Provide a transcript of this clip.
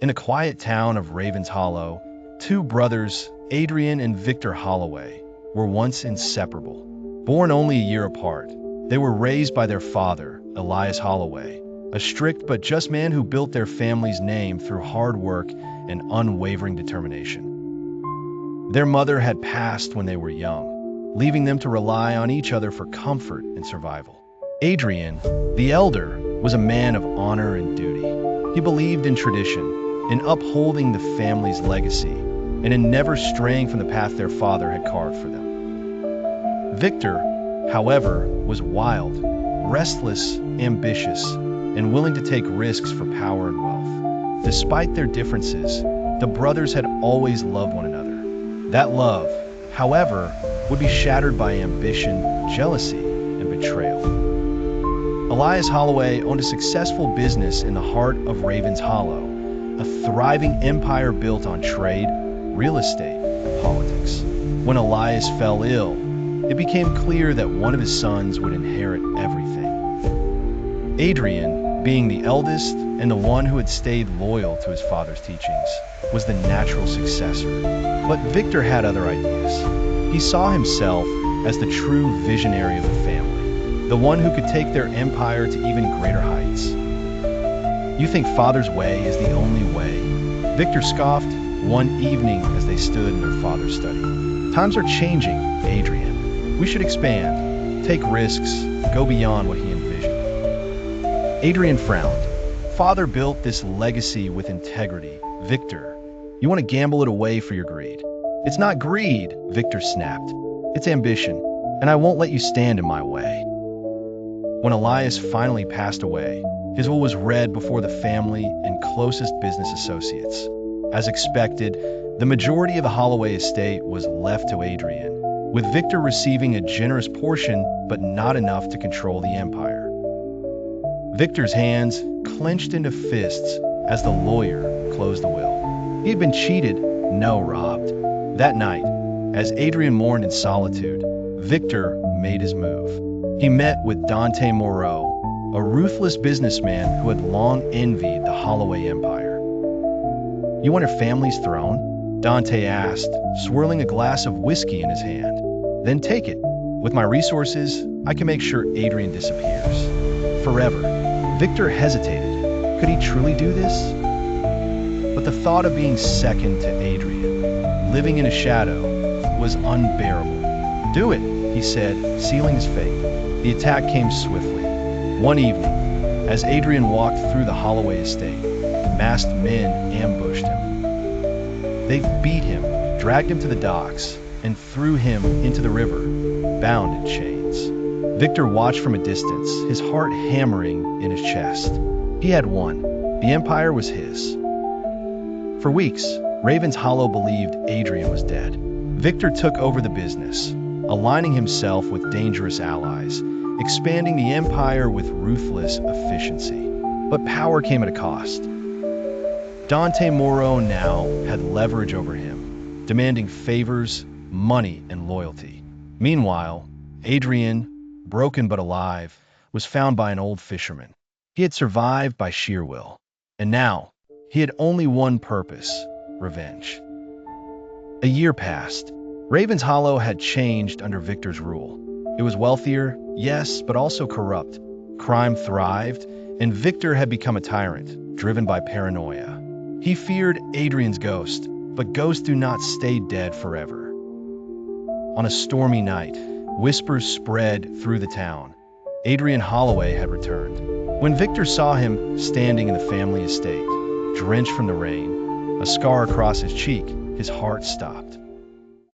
In the quiet town of Ravens Hollow, two brothers, Adrian and Victor Holloway, were once inseparable. Born only a year apart, they were raised by their father, Elias Holloway, a strict but just man who built their family's name through hard work and unwavering determination. Their mother had passed when they were young, leaving them to rely on each other for comfort and survival. Adrian, the elder, was a man of honor and duty. He believed in tradition, in upholding the family's legacy, and in never straying from the path their father had carved for them. Victor, however, was wild, restless, ambitious, and willing to take risks for power and wealth. Despite their differences, the brothers had always loved one another. That love, however, would be shattered by ambition, jealousy, and betrayal. Elias Holloway owned a successful business in the heart of Ravens Hollow, a thriving empire built on trade, real estate, and politics. When Elias fell ill, it became clear that one of his sons would inherit everything. Adrian, being the eldest and the one who had stayed loyal to his father's teachings, was the natural successor. But Victor had other ideas. He saw himself as the true visionary of the family, the one who could take their empire to even greater heights. "You think father's way is the only way?" Victor scoffed one evening as they stood in their father's study. "Times are changing, Adrian. We should expand, take risks, go beyond what he envisioned." Adrian frowned. "Father built this legacy with integrity. Victor, you want to gamble it away for your greed." "It's not greed," Victor snapped. "It's ambition, and I won't let you stand in my way." When Elias finally passed away, his will was read before the family and closest business associates. As expected, the majority of the Holloway estate was left to Adrian, with Victor receiving a generous portion but not enough to control the empire. Victor's hands clenched into fists as the lawyer closed the will. He had been cheated, no, robbed. That night, as Adrian mourned in solitude, Victor made his move. He met with Dante Moreau, a ruthless businessman who had long envied the Holloway empire. "You want your family's throne?" Dante asked, swirling a glass of whiskey in his hand. "Then take it. With my resources, I can make sure Adrian disappears. Forever." Victor hesitated. Could he truly do this? But the thought of being second to Adrian, living in a shadow, was unbearable. "Do it," he said, sealing his fate. The attack came swiftly. One evening, as Adrian walked through the Holloway estate, masked men ambushed him. They beat him, dragged him to the docks, and threw him into the river, bound in chains. Victor watched from a distance, his heart hammering in his chest. He had won. The empire was his. For weeks, Ravens Hollow believed Adrian was dead. Victor took over the business, aligning himself with dangerous allies, expanding the empire with ruthless efficiency. But power came at a cost. Dante Moreau now had leverage over him, demanding favors, money, and loyalty. Meanwhile, Adrian, broken but alive, was found by an old fisherman. He had survived by sheer will. And now, he had only one purpose: revenge. A year passed. Ravens Hollow had changed under Victor's rule. It was wealthier, yes, but also corrupt. Crime thrived, and Victor had become a tyrant, driven by paranoia. He feared Adrian's ghost, but ghosts do not stay dead forever. On a stormy night, whispers spread through the town. Adrian Holloway had returned. When Victor saw him standing in the family estate, drenched from the rain, a scar across his cheek, his heart stopped.